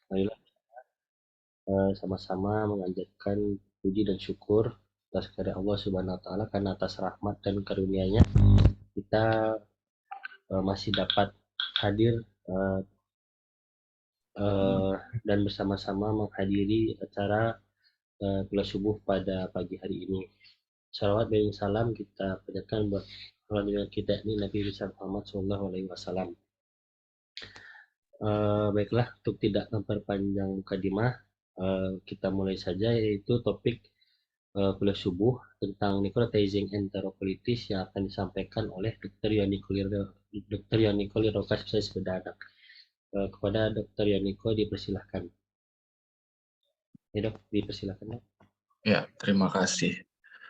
Marilah sama-sama mengajarkan puji dan syukur atas kehadirat Allah Subhanahu wa taala, karena atas rahmat dan karunia-Nya kita masih dapat hadir uh, dan bersama-sama menghadiri acara kuliah subuh pada pagi hari ini. Salawat dan salam kita panjatkan buat Rasulullah kita ini Nabi besar Muhammad Shallallahu Alaihi Wasallam. Baiklah, untuk tidak memperpanjang mukadimah, kita mulai saja, yaitu topik kuliah subuh tentang necrotizing enterocolitis yang akan disampaikan oleh Dr. Yoniko Liroka, spesialis bedah anak. Kepada Dr. Yoniko dipersilahkan. Ya dok, dipersilahkan dok. Ya, terima kasih.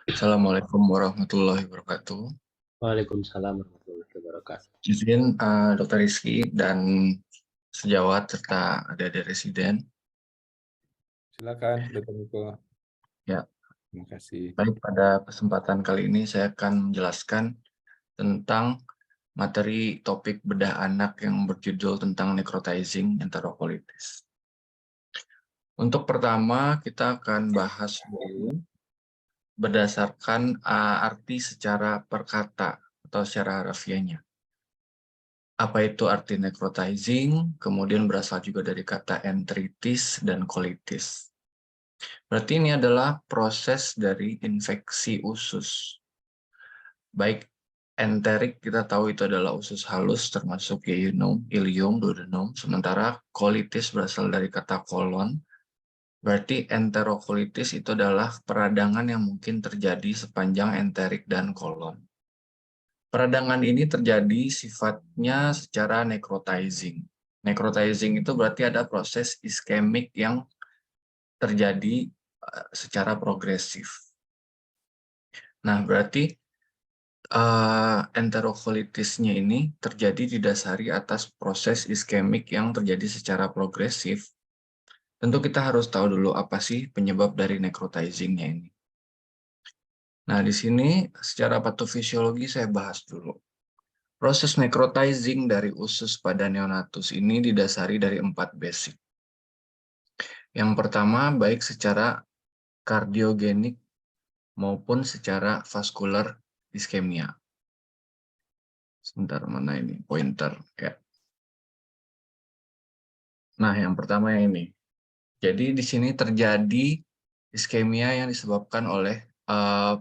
Assalamualaikum warahmatullahi wabarakatuh. Waalaikumsalam warahmatullahi wabarakatuh. Izin Dr. Rizky dan sejawat serta adik-adik residen. Silakan, Dr. Niko. Ya. Terima kasih. Baik, pada kesempatan kali ini saya akan menjelaskan tentang materi topik bedah anak yang berjudul tentang necrotizing enterocolitis. Untuk pertama, kita akan bahas dulu berdasarkan arti secara perkata atau secara harfiahnya. Apa itu arti necrotizing, kemudian berasal juga dari kata enteritis dan colitis. Berarti ini adalah proses dari infeksi usus. Baik enterik kita tahu itu adalah usus halus termasuk ilium, duodenum, sementara colitis berasal dari kata kolon. Berarti enterocolitis itu adalah peradangan yang mungkin terjadi sepanjang enterik dan kolon. Peradangan ini terjadi sifatnya secara necrotizing. Necrotizing itu berarti ada proses iskemik yang terjadi secara progresif. Nah, berarti enterocolitisnya ini terjadi didasari atas proses iskemik yang terjadi secara progresif. Tentu kita harus tahu dulu apa sih penyebab dari necrotizingnya ini. Nah, di sini secara patofisiologi saya bahas dulu. Proses necrotizing dari usus pada neonatus ini didasari dari 4 basic. Yang pertama, baik secara kardiogenik maupun secara vaskular iskemia. Sebentar, mana ini pointer ya. Nah, yang pertama yang ini. Jadi di sini terjadi iskemia yang disebabkan oleh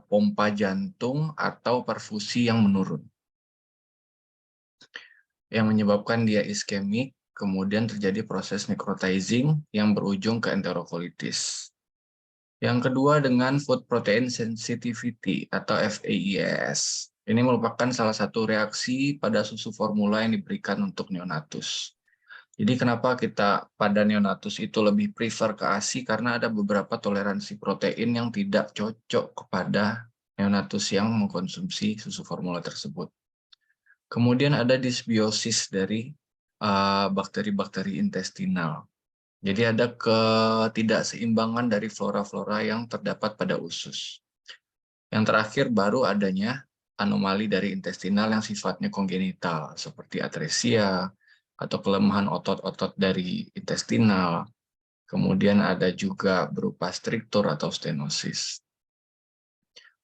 pompa jantung atau perfusi yang menurun. Yang menyebabkan dia iskemik, kemudian terjadi proses necrotizing yang berujung ke enterocolitis. Yang kedua dengan food protein sensitivity atau FAES. Ini merupakan salah satu reaksi pada susu formula yang diberikan untuk neonatus. Jadi kenapa kita pada neonatus itu lebih prefer ke ASI, karena ada beberapa toleransi protein yang tidak cocok kepada neonatus yang mengkonsumsi susu formula tersebut. Kemudian ada disbiosis dari bakteri-bakteri intestinal. Jadi ada ketidakseimbangan dari flora-flora yang terdapat pada usus. Yang terakhir baru adanya anomali dari intestinal yang sifatnya kongenital, seperti atresia, atau kelemahan otot-otot dari intestinal. Kemudian ada juga berupa striktur atau stenosis.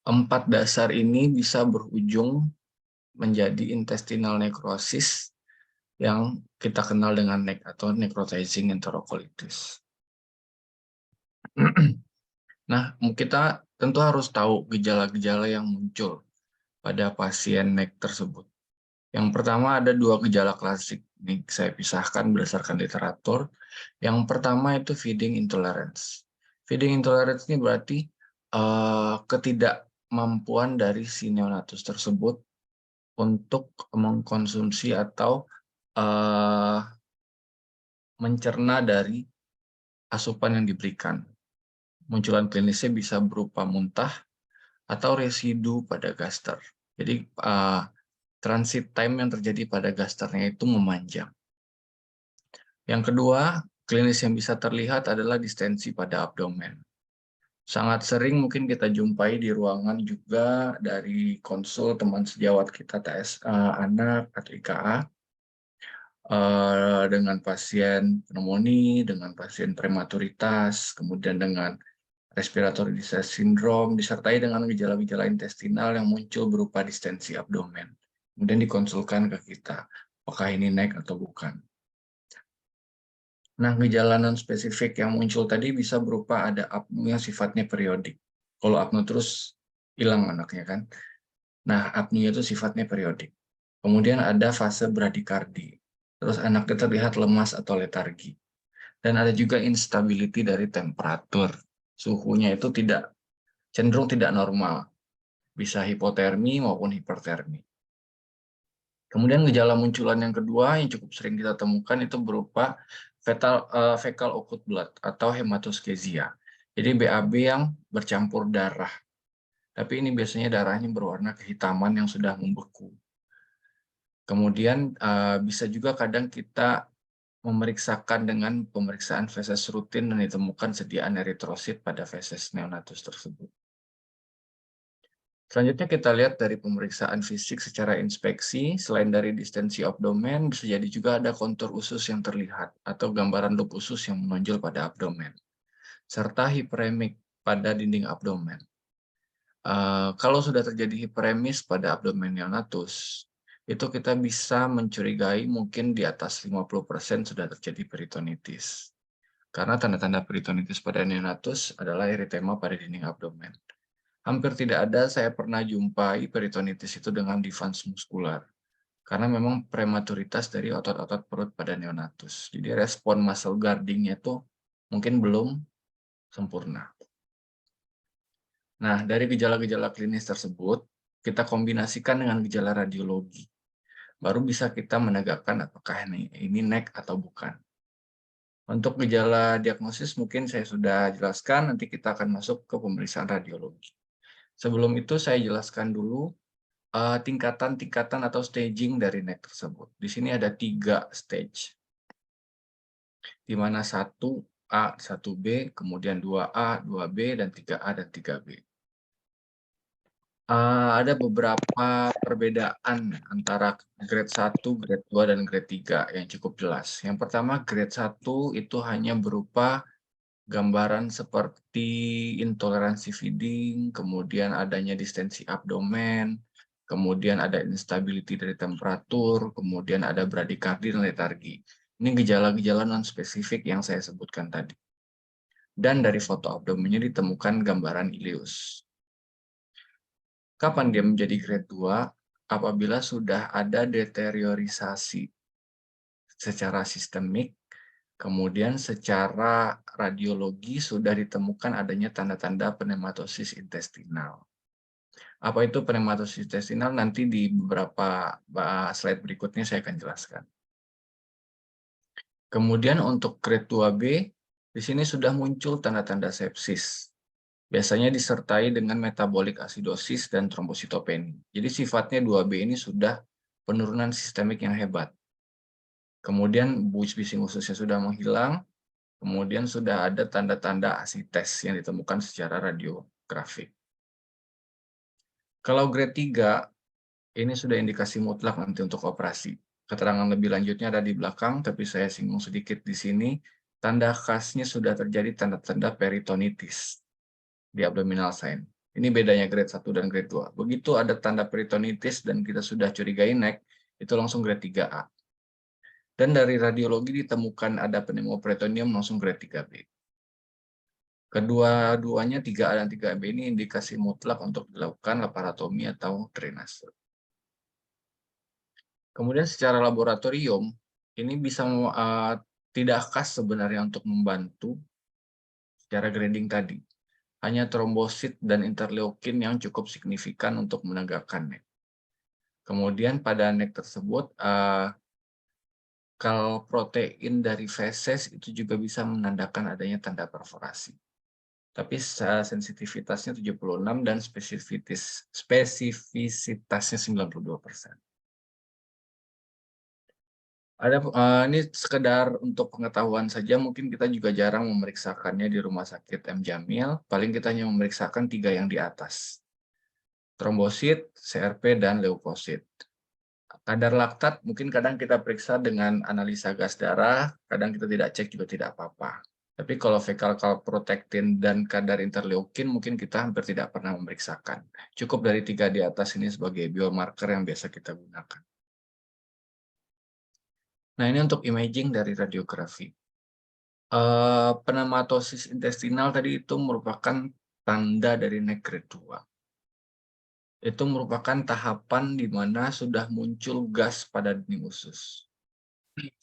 4 dasar ini bisa berujung menjadi intestinal necrosis yang kita kenal dengan NEC atau necrotizing enterocolitis. Nah, kita tentu harus tahu gejala-gejala yang muncul pada pasien NEC tersebut. Yang pertama ada 2 gejala klasik. Ini saya pisahkan berdasarkan literatur. Yang pertama itu feeding intolerance. Feeding intolerance ini berarti ketidakmampuan dari si neonatus tersebut untuk mengkonsumsi atau mencerna dari asupan yang diberikan. Munculan klinisnya bisa berupa muntah atau residu pada gaster. Jadi transit time yang terjadi pada gasternya itu memanjang. Yang kedua, klinis yang bisa terlihat adalah distensi pada abdomen. Sangat sering mungkin kita jumpai di ruangan juga dari konsul teman sejawat kita TS anak atau IKA. dengan pasien pneumonia, dengan pasien prematuritas, kemudian dengan respiratory distress syndrome, disertai dengan gejala-gejala intestinal yang muncul berupa distensi abdomen. Kemudian dikonsulkan ke kita, apakah ini NEC atau bukan. Nah, gejala non-spesifik yang muncul tadi bisa berupa ada apnea yang sifatnya periodik. Kalau apnea terus hilang anaknya kan. Nah, apnea itu sifatnya periodik. Kemudian ada fase bradikardi. Terus anaknya terlihat lemas atau letargi. Dan ada juga instability dari temperatur. Suhunya itu cenderung tidak normal. Bisa hipotermi maupun hipertermi. Kemudian gejala munculan yang kedua yang cukup sering kita temukan itu berupa fecal occult blood atau hematoskezia. Jadi BAB yang bercampur darah. Tapi ini biasanya darahnya berwarna kehitaman yang sudah membeku. Kemudian bisa juga kadang kita memeriksakan dengan pemeriksaan feses rutin dan ditemukan sediaan eritrosit pada feses neonatus tersebut. Selanjutnya kita lihat dari pemeriksaan fisik secara inspeksi, selain dari distensi abdomen, bisa jadi juga ada kontur usus yang terlihat atau gambaran loop usus yang menonjol pada abdomen, serta hiperemik pada dinding abdomen. Kalau sudah terjadi hiperemis pada abdomen neonatus, itu kita bisa mencurigai mungkin di atas 50% sudah terjadi peritonitis. Karena tanda-tanda peritonitis pada neonatus adalah eritema pada dinding abdomen. Hampir tidak ada saya pernah jumpai peritonitis itu dengan defense muskular. Karena memang prematuritas dari otot-otot perut pada neonatus. Jadi respon muscle guarding-nya itu mungkin belum sempurna. Nah, dari gejala-gejala klinis tersebut, kita kombinasikan dengan gejala radiologi. Baru bisa kita menegakkan apakah ini NEC atau bukan. Untuk gejala diagnosis mungkin saya sudah jelaskan, nanti kita akan masuk ke pemeriksaan radiologi. Sebelum itu saya jelaskan dulu tingkatan-tingkatan atau staging dari NEC tersebut. Di sini ada 3 stage, di mana 1A, 1B, kemudian 2A, 2B, dan 3A dan 3B. Ada beberapa perbedaan antara grade 1, grade 2, dan grade 3 yang cukup jelas. Yang pertama, grade 1 itu hanya berupa gambaran seperti intoleransi feeding, kemudian adanya distensi abdomen, kemudian ada instability dari temperatur, kemudian ada bradikardi dan letargi. Ini gejala-gejala non-spesifik yang saya sebutkan tadi. Dan dari foto abdomennya ditemukan gambaran ileus. Kapan dia menjadi grade 2? Apabila sudah ada deteriorisasi secara sistemik, kemudian secara radiologi sudah ditemukan adanya tanda-tanda pneumatosis intestinal. Apa itu pneumatosis intestinal? Nanti di beberapa slide berikutnya saya akan jelaskan. Kemudian untuk grade 2B, di sini sudah muncul tanda-tanda sepsis. Biasanya disertai dengan metabolic acidosis dan trombositopeni. Jadi sifatnya 2B ini sudah penurunan sistemik yang hebat. Kemudian bising ususnya sudah menghilang, kemudian sudah ada tanda-tanda asites yang ditemukan secara radiografi. Kalau grade 3, ini sudah indikasi mutlak nanti untuk operasi. Keterangan lebih lanjutnya ada di belakang, tapi saya singgung sedikit di sini. Tanda khasnya sudah terjadi tanda-tanda peritonitis di abdominal sign. Ini bedanya grade 1 dan grade 2. Begitu ada tanda peritonitis dan kita sudah curigai NEC, itu langsung grade 3A. Dan dari radiologi ditemukan ada pneumoperitoneum langsung grade 3B. Kedua-duanya 3A dan 3B ini indikasi mutlak untuk dilakukan laparotomi atau drainase. Kemudian secara laboratorium, ini bisa tidak khas sebenarnya untuk membantu secara grading tadi. Hanya trombosit dan interleukin yang cukup signifikan untuk menegakkan NEC. Kemudian pada NEC tersebut, kalau protein dari feses itu juga bisa menandakan adanya tanda perforasi. Tapi sensitivitasnya 76 dan spesifisitasnya 92%. Ini sekedar untuk pengetahuan saja, mungkin kita juga jarang memeriksakannya di Rumah Sakit M. Jamil, paling kita hanya memeriksakan 3 yang di atas. Trombosit, CRP, dan leukosit. Kadar laktat mungkin kadang kita periksa dengan analisa gas darah, kadang kita tidak cek juga tidak apa-apa. Tapi kalau fecal calprotectin dan kadar interleukin mungkin kita hampir tidak pernah memeriksakan. Cukup dari 3 di atas ini sebagai biomarker yang biasa kita gunakan. Nah, ini untuk imaging dari radiografi. Pneumatosis intestinal tadi itu merupakan tanda dari NEC grade 2. Itu merupakan tahapan di mana sudah muncul gas pada dinding usus.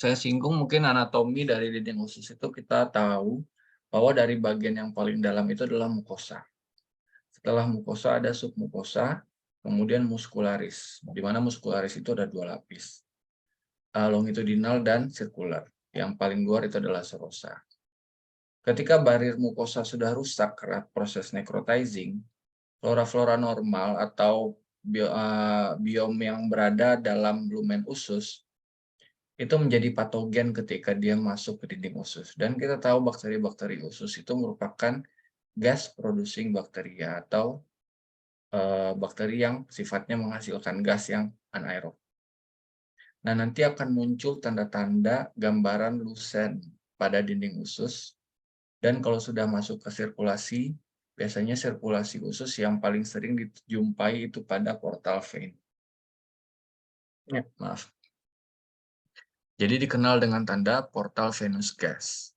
Saya singgung mungkin anatomi dari dinding usus itu kita tahu bahwa dari bagian yang paling dalam itu adalah mukosa. Setelah mukosa ada submukosa, kemudian muskularis. Di mana muskularis itu ada 2 lapis, longitudinal dan sirkular. Yang paling luar itu adalah serosa. Ketika barir mukosa sudah rusak karena proses necrotizing, flora-flora normal atau biom yang berada dalam lumen usus itu menjadi patogen ketika dia masuk ke dinding usus. Dan kita tahu bakteri-bakteri usus itu merupakan gas producing bacteria atau bakteri yang sifatnya menghasilkan gas yang anaerob. Nah, nanti akan muncul tanda-tanda gambaran lusen pada dinding usus. Dan kalau sudah masuk ke sirkulasi, biasanya sirkulasi usus yang paling sering dijumpai itu pada portal vein. Ya, maaf. Jadi dikenal dengan tanda portal venous gas.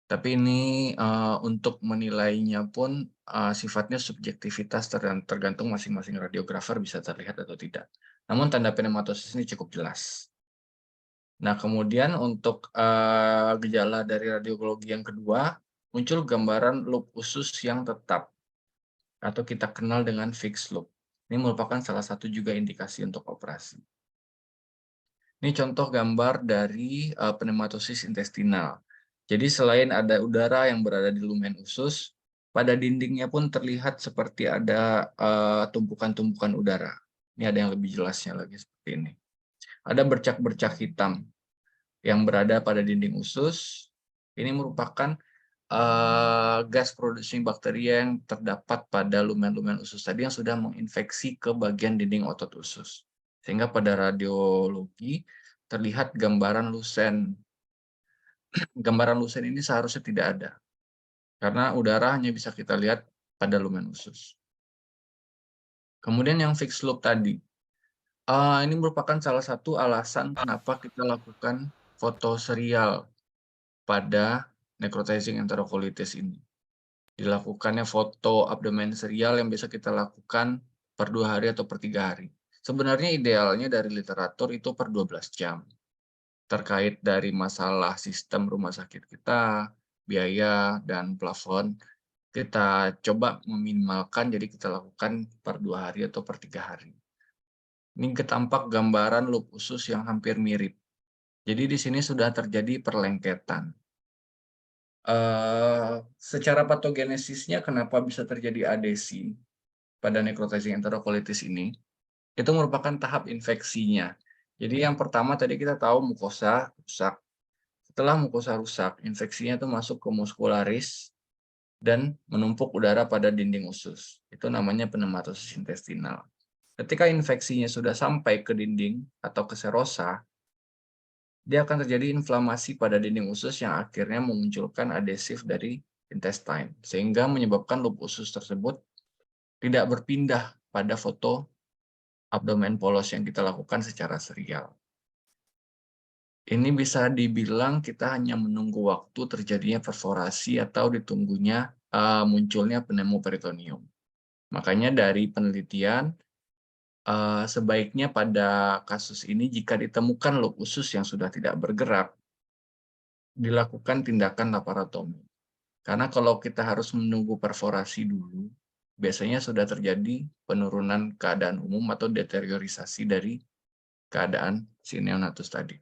Tapi ini untuk menilainya pun sifatnya subjektivitas tergantung masing-masing radiografer bisa terlihat atau tidak. Namun tanda pneumatosis ini cukup jelas. Nah, kemudian untuk gejala dari radiologi yang kedua, muncul gambaran loop usus yang tetap atau kita kenal dengan fixed loop. Ini merupakan salah satu juga indikasi untuk operasi. Ini contoh gambar dari pneumatosis intestinal. Jadi selain ada udara yang berada di lumen usus, pada dindingnya pun terlihat seperti ada tumpukan-tumpukan udara. Ini ada yang lebih jelasnya lagi seperti ini. Ada bercak-bercak hitam yang berada pada dinding usus. Ini merupakan gas producing bakteria yang terdapat pada lumen-lumen usus tadi yang sudah menginfeksi ke bagian dinding otot usus. Sehingga pada radiologi terlihat gambaran lusen. Gambaran lusen ini seharusnya tidak ada, karena udara hanya bisa kita lihat pada lumen usus. Kemudian yang fixed loop tadi, ini merupakan salah satu alasan kenapa kita lakukan foto serial pada necrotizing enterocolitis ini. Dilakukannya foto abdomen serial yang bisa kita lakukan per 2 hari atau per 3 hari. Sebenarnya idealnya dari literatur itu per 12 jam. Terkait dari masalah sistem rumah sakit kita, biaya, dan plafon, kita coba meminimalkan, jadi kita lakukan per 2 hari atau per 3 hari. Ini ketampak gambaran loop usus yang hampir mirip. Jadi di sini sudah terjadi perlengketan. Secara patogenesisnya kenapa bisa terjadi adesi pada necrotizing enterocolitis ini? Itu merupakan tahap infeksinya. Jadi yang pertama tadi kita tahu mukosa rusak. Setelah mukosa rusak, infeksinya itu masuk ke muskularis dan menumpuk udara pada dinding usus. Itu namanya pneumatosis intestinal. Ketika infeksinya sudah sampai ke dinding atau ke serosa, dia akan terjadi inflamasi pada dinding usus yang akhirnya memunculkan adesif dari intestine, sehingga menyebabkan loop usus tersebut tidak berpindah pada foto abdomen polos yang kita lakukan secara serial. Ini bisa dibilang kita hanya menunggu waktu terjadinya perforasi atau ditunggunya munculnya pneumoperitoneum. Makanya dari penelitian, sebaiknya pada kasus ini jika ditemukan loop usus yang sudah tidak bergerak, dilakukan tindakan laparotomi. Karena kalau kita harus menunggu perforasi dulu, biasanya sudah terjadi penurunan keadaan umum atau deteriorisasi dari keadaan si neonatus tadi.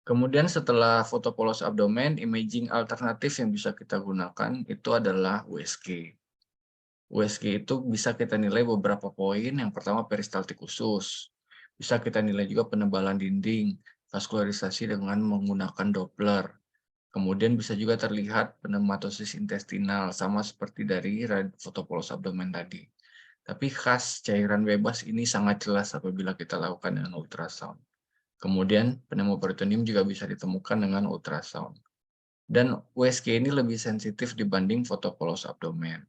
Kemudian setelah foto polos abdomen, imaging alternatif yang bisa kita gunakan itu adalah USG. USG itu bisa kita nilai beberapa poin. Yang pertama peristaltik usus. Bisa kita nilai juga penebalan dinding, vaskularisasi dengan menggunakan Doppler. Kemudian bisa juga terlihat pneumatosis intestinal, sama seperti dari foto polos abdomen tadi. Tapi khas cairan bebas ini sangat jelas apabila kita lakukan dengan ultrasound. Kemudian pneumoperitoneum juga bisa ditemukan dengan ultrasound. Dan USG ini lebih sensitif dibanding fotopolos abdomen.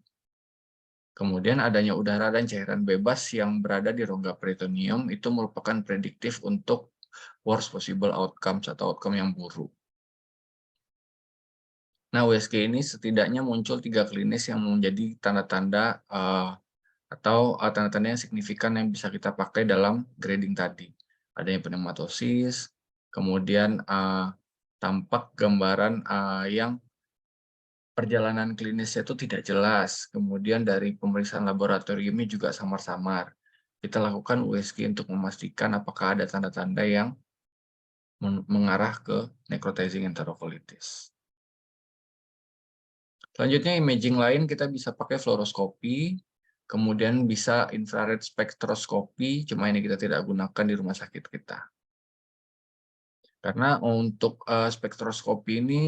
Kemudian adanya udara dan cairan bebas yang berada di rongga peritoneum itu merupakan prediktif untuk worst possible outcomes atau outcome yang buruk. Nah, USG ini setidaknya muncul 3 klinis yang menjadi tanda-tanda atau tanda-tanda yang signifikan yang bisa kita pakai dalam grading tadi. Adanya pneumatosis, kemudian tampak gambaran yang perjalanan klinisnya itu tidak jelas, kemudian dari pemeriksaan laboratoriumnya juga samar-samar. Kita lakukan USG untuk memastikan apakah ada tanda-tanda yang mengarah ke necrotizing enterocolitis. Selanjutnya imaging lain kita bisa pakai fluoroskopi, kemudian bisa infrared spektroskopi, cuma ini kita tidak gunakan di rumah sakit kita. Karena untuk spektroskopi ini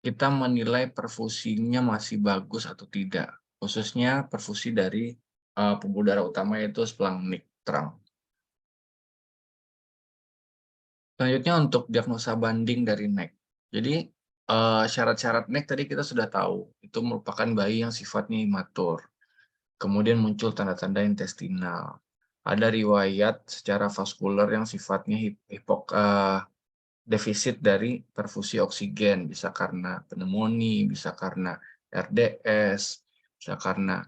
kita menilai perfusinya masih bagus atau tidak, khususnya perfusi dari pembuluh darah utama yaitu splagnik terang. Selanjutnya untuk diagnosa banding dari NEC. Jadi syarat-syarat NEC tadi kita sudah tahu, itu merupakan bayi yang sifatnya imatur. Kemudian muncul tanda-tanda intestinal. Ada riwayat secara vaskuler yang sifatnya defisit dari perfusi oksigen, bisa karena pneumonia, bisa karena RDS, bisa karena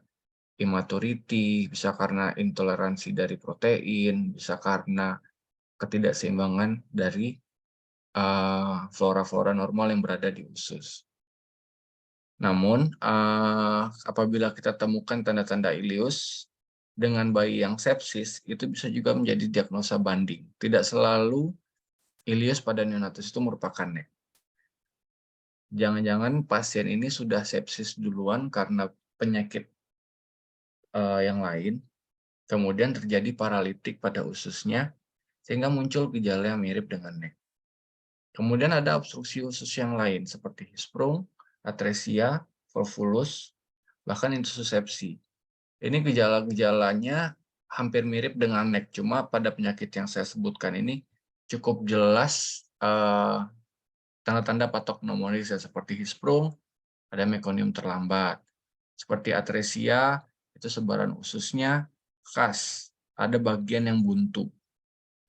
imaturity, bisa karena intoleransi dari protein, bisa karena ketidakseimbangan dari flora-flora normal yang berada di usus. Namun, apabila kita temukan tanda-tanda ileus dengan bayi yang sepsis, itu bisa juga menjadi diagnosa banding. Tidak selalu ileus pada neonatus itu merupakan NEC. Jangan-jangan pasien ini sudah sepsis duluan karena penyakit yang lain, kemudian terjadi paralitik pada ususnya, sehingga muncul gejala yang mirip dengan NEC. Kemudian ada obstruksi usus yang lain seperti hisprung, atresia, volvulus, bahkan insusepsi. Ini gejala-gejalanya hampir mirip dengan NEC, cuma pada penyakit yang saya sebutkan ini cukup jelas tanda-tanda patognomonis seperti hisprung, ada mekonium terlambat. Seperti atresia, itu sebaran ususnya khas, ada bagian yang buntu.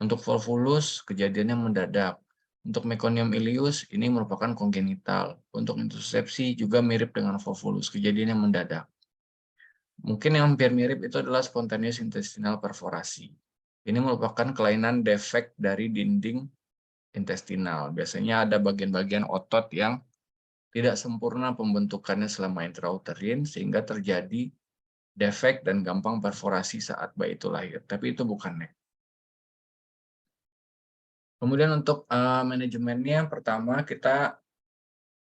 Untuk volvulus, kejadiannya mendadak. Untuk mekonium ileus, ini merupakan kongenital. Untuk intusepsi juga mirip dengan volvulus, kejadiannya mendadak. Mungkin yang hampir mirip itu adalah spontaneous intestinal perforasi. Ini merupakan kelainan defek dari dinding intestinal. Biasanya ada bagian-bagian otot yang tidak sempurna pembentukannya selama intrauterin, sehingga terjadi defek dan gampang perforasi saat bayi itu lahir. Tapi itu bukan NEC. Kemudian untuk manajemennya, pertama kita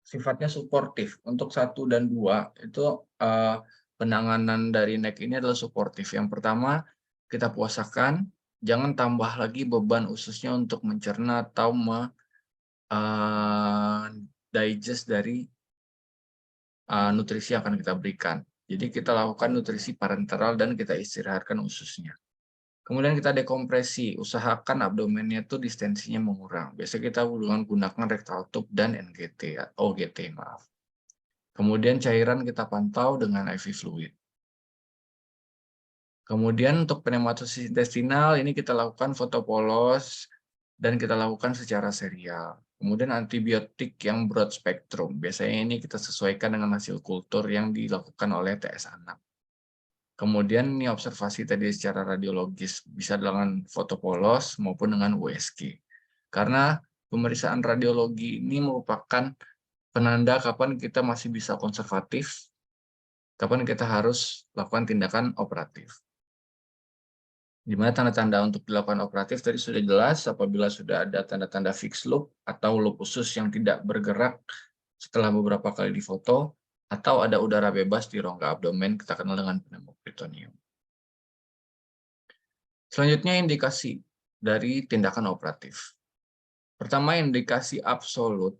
sifatnya suportif. Untuk 1 dan 2 itu penanganan dari NEC ini adalah suportif. Yang pertama, kita puasakan, jangan tambah lagi beban ususnya untuk mencerna atau digest dari nutrisi yang akan kita berikan. Jadi kita lakukan nutrisi parenteral dan kita istirahatkan ususnya. Kemudian kita dekompresi, usahakan abdomennya itu distensinya mengurang. Biasanya kita gunakan rectal tube dan NGT, OGT, maaf. Kemudian cairan kita pantau dengan IV fluid. Kemudian untuk pneumatosis intestinal, ini kita lakukan fotopolos dan kita lakukan secara serial. Kemudian antibiotik yang broad spektrum, biasanya ini kita sesuaikan dengan hasil kultur yang dilakukan oleh TS anak. Kemudian ini observasi tadi secara radiologis, bisa dengan fotopolos maupun dengan USG. Karena pemeriksaan radiologi ini merupakan penanda kapan kita masih bisa konservatif, kapan kita harus lakukan tindakan operatif. Di mana tanda-tanda untuk dilakukan operatif tadi sudah jelas apabila sudah ada tanda-tanda fixed loop atau loop usus yang tidak bergerak setelah beberapa kali difoto, atau ada udara bebas di rongga abdomen, kita kenal dengan pneumoperitoneum. Selanjutnya indikasi dari tindakan operatif. Pertama, indikasi absolut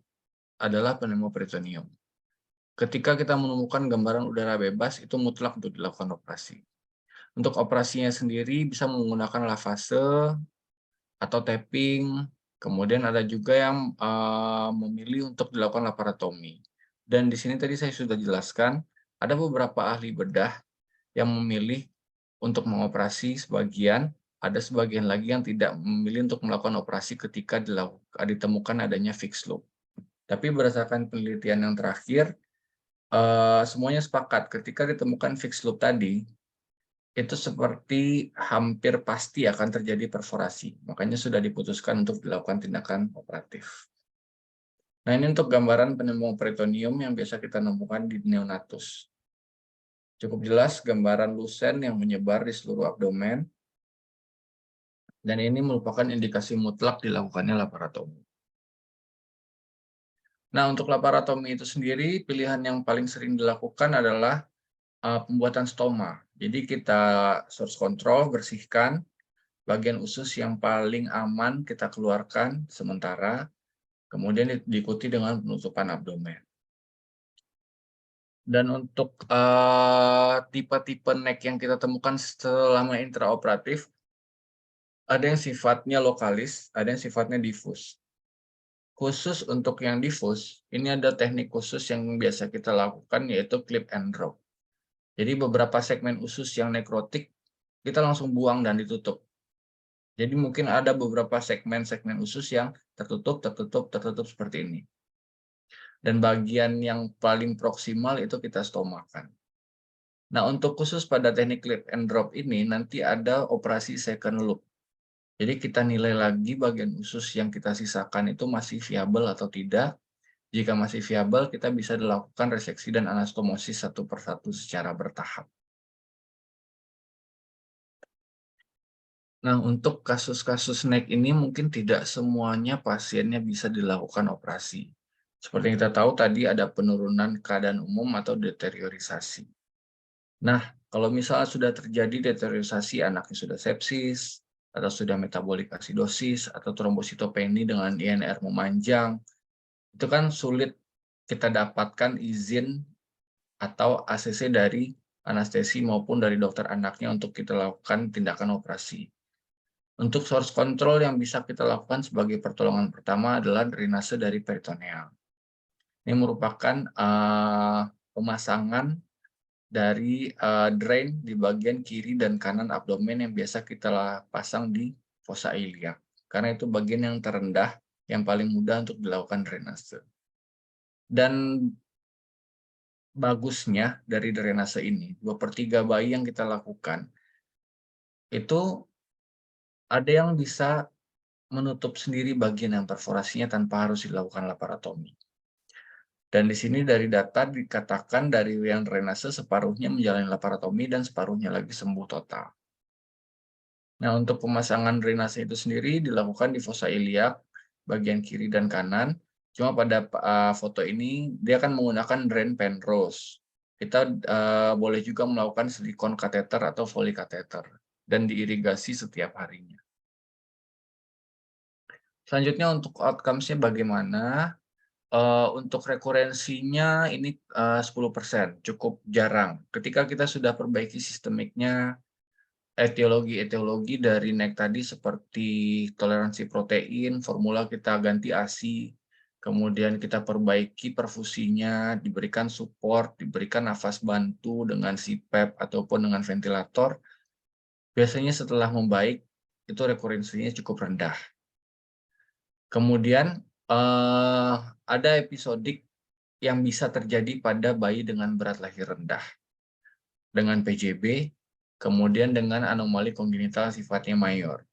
adalah pneumoperitoneum. Ketika kita menemukan gambaran udara bebas, itu mutlak untuk dilakukan operasi. Untuk operasinya sendiri bisa menggunakan lavase atau tapping, kemudian ada juga yang memilih untuk dilakukan laparotomi. Dan di sini tadi saya sudah jelaskan, ada beberapa ahli bedah yang memilih untuk mengoperasi sebagian, ada sebagian lagi yang tidak memilih untuk melakukan operasi ketika ditemukan adanya fixed loop. Tapi berdasarkan penelitian yang terakhir, semuanya sepakat ketika ditemukan fixed loop tadi, itu seperti hampir pasti akan terjadi perforasi. Makanya sudah diputuskan untuk dilakukan tindakan operatif. Nah, ini untuk gambaran pneumonia peritoneum yang biasa kita nemukan di neonatus. Cukup jelas gambaran lusen yang menyebar di seluruh abdomen, dan ini merupakan indikasi mutlak dilakukannya laparotomi. Nah, untuk laparotomi itu sendiri, pilihan yang paling sering dilakukan adalah pembuatan stoma. Jadi kita source control, bersihkan bagian usus yang paling aman kita keluarkan sementara, kemudian diikuti dengan penutupan abdomen. Dan untuk tipe-tipe neck yang kita temukan selama intraoperatif, ada yang sifatnya lokalis, ada yang sifatnya difus. Khusus untuk yang difus, ini ada teknik khusus yang biasa kita lakukan, yaitu clip and drop. Jadi beberapa segmen usus yang nekrotik, kita langsung buang dan ditutup. Jadi mungkin ada beberapa segmen-segmen usus yang tertutup seperti ini. Dan bagian yang paling proksimal itu kita stomakan. Nah, untuk khusus pada teknik clip and drop ini, nanti ada operasi second loop. Jadi kita nilai lagi bagian usus yang kita sisakan itu masih viabel atau tidak. Jika masih viabel, kita bisa dilakukan reseksi dan anastomosis satu persatu secara bertahap. Nah, untuk kasus-kasus neck ini mungkin tidak semuanya pasiennya bisa dilakukan operasi. Seperti yang kita tahu tadi ada penurunan keadaan umum atau deteriorisasi. Nah, kalau misalnya sudah terjadi deteriorisasi, anaknya sudah sepsis, atau sudah metabolik asidosis, atau trombositopeni dengan INR memanjang, itu kan sulit kita dapatkan izin atau ACC dari anestesi maupun dari dokter anaknya untuk kita lakukan tindakan operasi. Untuk source control yang bisa kita lakukan sebagai pertolongan pertama adalah drainase dari peritoneal. Ini merupakan pemasangan dari drain di bagian kiri dan kanan abdomen yang biasa kita pasang di fossa iliac. Karena itu bagian yang terendah, yang paling mudah untuk dilakukan drainase. Dan bagusnya dari drainase ini, 2/3 bayi yang kita lakukan, itu ada yang bisa menutup sendiri bagian yang perforasinya tanpa harus dilakukan laparotomi. Dan di sini dari data dikatakan dari yang drainase separuhnya menjalani laparotomi dan separuhnya lagi sembuh total. Nah, untuk pemasangan drainase itu sendiri dilakukan di fossa iliac bagian kiri dan kanan. Cuma pada foto ini dia akan menggunakan drain Penrose. Kita boleh juga melakukan silikon kateter atau Foley kateter dan diirigasi setiap harinya. Selanjutnya untuk outcomes-nya bagaimana? Untuk rekurensinya ini 10%, cukup jarang. Ketika kita sudah perbaiki sistemiknya, etiologi dari neck tadi seperti toleransi protein, formula kita ganti ASI, kemudian kita perbaiki perfusinya, diberikan support, diberikan nafas bantu dengan CPAP ataupun dengan ventilator, biasanya setelah membaik, itu rekurensinya cukup rendah. Kemudian ada episodik yang bisa terjadi pada bayi dengan berat lahir rendah, dengan PJB, kemudian dengan anomali kongenital sifatnya mayor.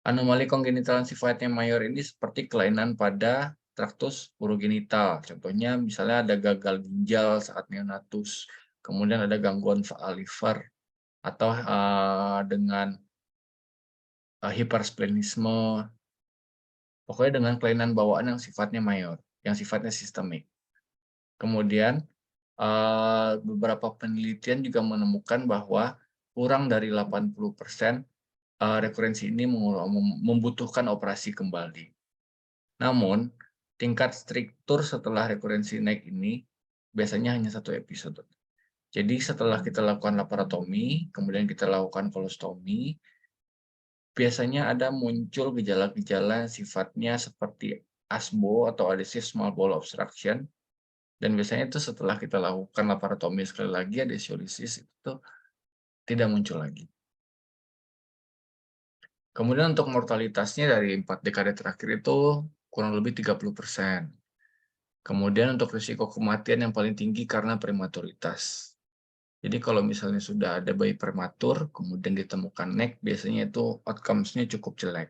Anomali kongenital sifatnya mayor ini seperti kelainan pada traktus urogenital. Contohnya misalnya ada gagal ginjal saat neonatus, kemudian ada gangguan liver, atau dengan hipersplenisme, pokoknya dengan kelainan bawaan yang sifatnya mayor, yang sifatnya sistemik. Kemudian beberapa penelitian juga menemukan bahwa kurang dari 80% rekurensi ini membutuhkan operasi kembali. Namun, tingkat struktur setelah rekurensi naik ini biasanya hanya 1 episode. Jadi setelah kita lakukan laparotomi, kemudian kita lakukan kolostomi, biasanya ada muncul gejala-gejala sifatnya seperti ASBO atau adhesive small bowel obstruction, dan biasanya itu setelah kita lakukan laparotomi sekali lagi, adhesiolisis itu tidak muncul lagi. Kemudian untuk mortalitasnya dari 4 dekade terakhir itu kurang lebih 30%. Kemudian untuk risiko kematian yang paling tinggi karena prematuritas. Jadi kalau misalnya sudah ada bayi prematur, kemudian ditemukan NEC, biasanya itu outcomes-nya cukup jelek.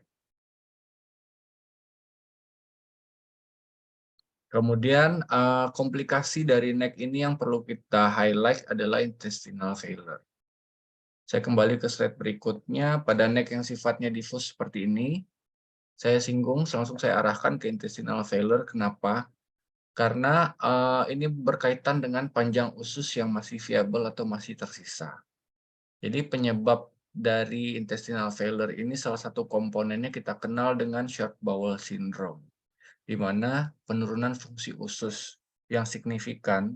Kemudian komplikasi dari NEC ini yang perlu kita highlight adalah intestinal failure. Saya kembali ke slide berikutnya, pada NEC yang sifatnya diffuse seperti ini, saya singgung, langsung saya arahkan ke intestinal failure. Kenapa? Karena ini berkaitan dengan panjang usus yang masih viable atau masih tersisa. Jadi penyebab dari intestinal failure ini salah satu komponennya kita kenal dengan short bowel syndrome, di mana penurunan fungsi usus yang signifikan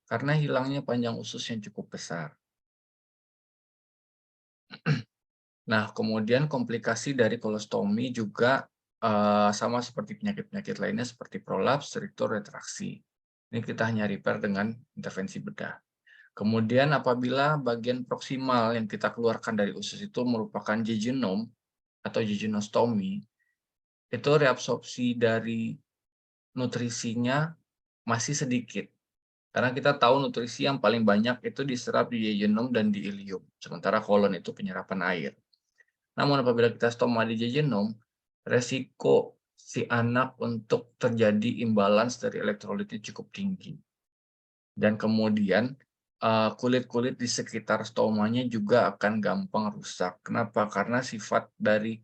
karena hilangnya panjang usus yang cukup besar. Nah, kemudian komplikasi dari kolostomi juga sama seperti penyakit-penyakit lainnya seperti prolaps, strictur, retraksi. Ini kita hanya repair dengan intervensi bedah. Kemudian apabila bagian proksimal yang kita keluarkan dari usus itu merupakan jejunom atau jejunostomi, itu reabsorpsi dari nutrisinya masih sedikit. Karena kita tahu nutrisi yang paling banyak itu diserap di jejunum dan di ilium, sementara kolon itu penyerapan air. Namun apabila kita stoma di jejunum, resiko si anak untuk terjadi imbalance dari elektrolitnya cukup tinggi. Dan kemudian kulit-kulit di sekitar stomanya juga akan gampang rusak. Kenapa? Karena sifat dari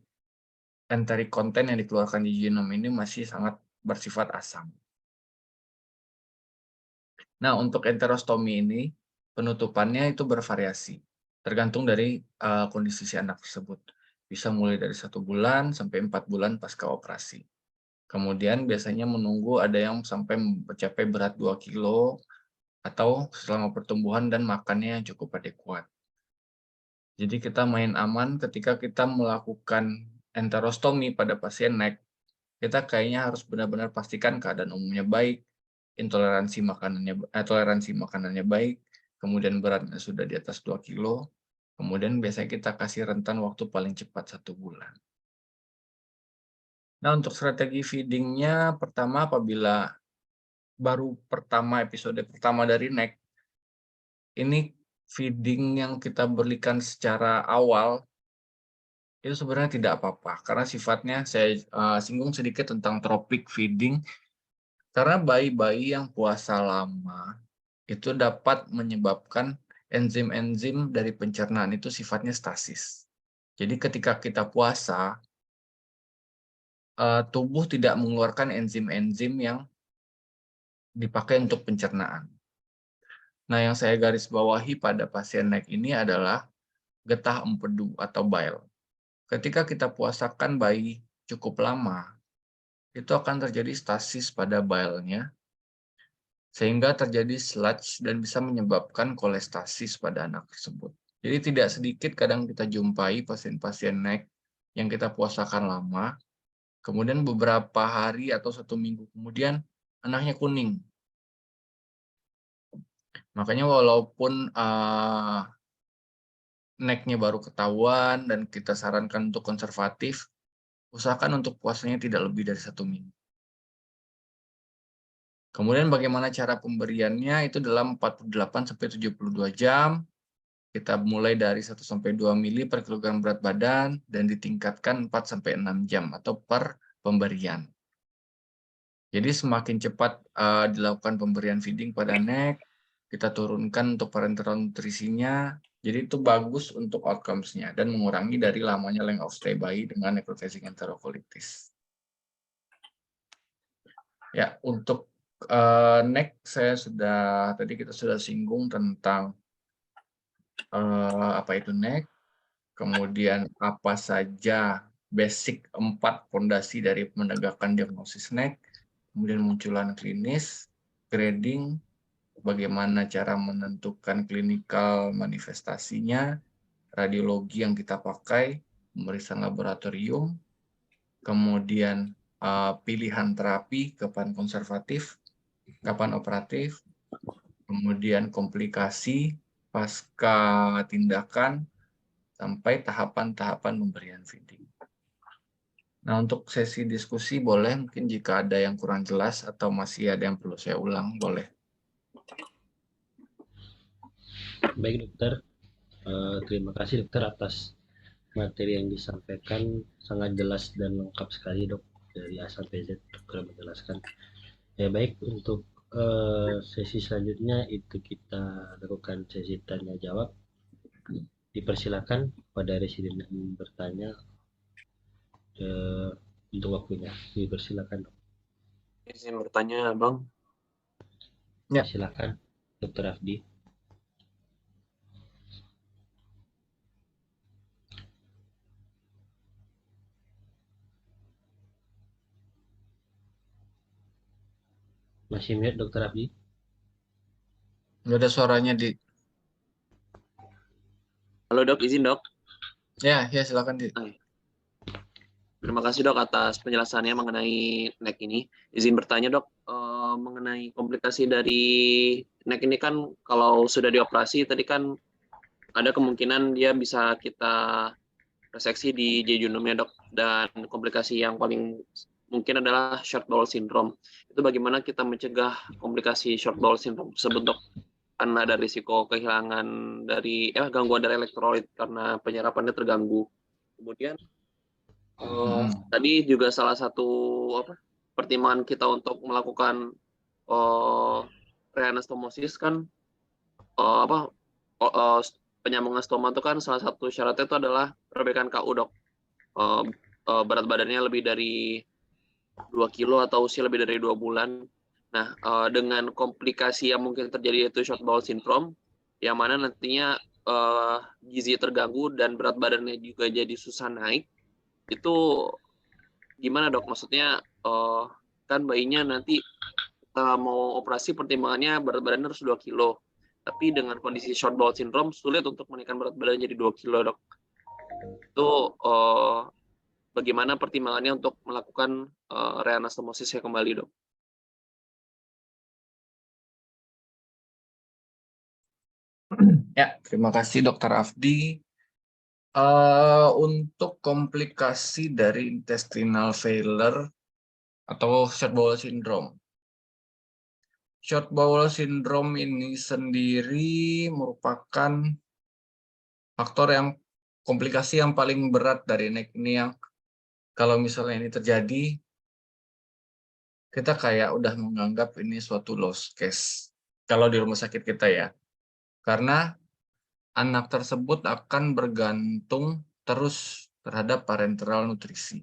enteric content yang dikeluarkan di jejunum ini masih sangat bersifat asam. Nah, untuk enterostomi ini, penutupannya itu bervariasi, tergantung dari kondisi si anak tersebut. Bisa mulai dari 1 bulan sampai 4 bulan pasca operasi. Kemudian biasanya menunggu ada yang sampai mencapai berat 2 kilo, atau selama pertumbuhan dan makannya yang cukup adekuat. Jadi kita main aman ketika kita melakukan enterostomi pada pasien NEC, kita kayaknya harus benar-benar pastikan keadaan umumnya baik, toleransi makanannya baik, kemudian beratnya sudah di atas 2 kilo, kemudian biasanya kita kasih rentan waktu paling cepat 1 bulan. Nah, untuk strategi feeding-nya, pertama apabila baru episode pertama dari NEC, ini feeding yang kita berikan secara awal itu sebenarnya tidak apa-apa, karena sifatnya saya singgung sedikit tentang tropic feeding, karena bayi-bayi yang puasa lama itu dapat menyebabkan enzim-enzim dari pencernaan itu sifatnya stasis. Jadi ketika kita puasa, tubuh tidak mengeluarkan enzim-enzim yang dipakai untuk pencernaan. Nah, yang saya garis bawahi pada pasien NEC ini adalah getah empedu atau bile. Ketika kita puasakan bayi cukup lama, itu akan terjadi stasis pada bile-nya, sehingga terjadi sludge dan bisa menyebabkan kolestasis pada anak tersebut. Jadi tidak sedikit kadang kita jumpai pasien-pasien NEC yang kita puasakan lama, kemudian beberapa hari atau 1 minggu kemudian anaknya kuning. Makanya walaupun NEC-nya baru ketahuan dan kita sarankan untuk konservatif, usahakan untuk puasanya tidak lebih dari 1 minggu. Kemudian bagaimana cara pemberiannya itu dalam 48-72 jam. Kita mulai dari 1-2 mili per kilogram berat badan dan ditingkatkan 4-6 jam atau per pemberian. Jadi semakin cepat dilakukan pemberian feeding pada NEC, kita turunkan untuk parenteral nutrisinya, jadi itu bagus untuk outcomes-nya dan mengurangi dari lamanya length of stay bayi dengan necrotizing enterocolitis. Ya, untuk NEC kita sudah singgung tentang apa itu NEC, kemudian apa saja basic 4 fondasi dari menegakkan diagnosis NEC, kemudian munculan klinis, grading, bagaimana cara menentukan klinikal manifestasinya, radiologi yang kita pakai, pemeriksaan laboratorium, kemudian pilihan terapi, kapan konservatif, kapan operatif, kemudian komplikasi, pasca tindakan, sampai tahapan-tahapan pemberian feeding. Nah, untuk sesi diskusi boleh, mungkin jika ada yang kurang jelas atau masih ada yang perlu saya ulang, boleh. Baik dokter, terima kasih dokter atas materi yang disampaikan, sangat jelas dan lengkap sekali dok, dari A sampai Z dokter menjelaskan. Ya baik, untuk sesi selanjutnya itu kita lakukan sesi tanya jawab. Dipersilakan pada residen yang bertanya untuk waktunya. Dipersilakan dok. Izin bertanya, Bang. Ya. Silakan Dokter Afdi. Masih mute Dokter Abdi? Nggak ada suaranya di. Halo dok, izin dok. Ya silakan di. Terima kasih dok atas penjelasannya mengenai NEC ini. Izin bertanya dok, mengenai komplikasi dari NEC ini kan kalau sudah dioperasi tadi kan ada kemungkinan dia bisa kita reseksi di jejunumnya dok, dan komplikasi yang paling mungkin adalah short bowel syndrome. Itu bagaimana kita mencegah komplikasi short bowel syndrome tersebut dok? Karena ada risiko kehilangan dari gangguan dari elektrolit karena penyerapannya terganggu. Kemudian tadi juga salah satu pertimbangan kita untuk melakukan reanastomosis kan penyambungan stoma itu kan salah satu syaratnya itu adalah perbaikan KU dok. Berat badannya lebih dari 2 kilo atau usia lebih dari 2 bulan. Nah, dengan komplikasi yang mungkin terjadi yaitu short bowel syndrome, yang mana nantinya gizi terganggu dan berat badannya juga jadi susah naik, itu gimana dok? Maksudnya kan bayinya nanti mau operasi pertimbangannya berat badannya harus 2 kilo. Tapi dengan kondisi short bowel syndrome sulit untuk menaikkan berat badan jadi 2 kilo dok. Itu bagaimana pertimbangannya untuk melakukan reanastomosisnya kembali dok? Ya, terima kasih Dokter Afdi. Untuk komplikasi dari intestinal failure atau short bowel syndrome. Short bowel syndrome ini sendiri merupakan faktor yang komplikasi yang paling berat dari NEC ini, yang kalau misalnya ini terjadi, kita kayak udah menganggap ini suatu lost case kalau di rumah sakit kita ya. Karena anak tersebut akan bergantung terus terhadap parenteral nutrisi.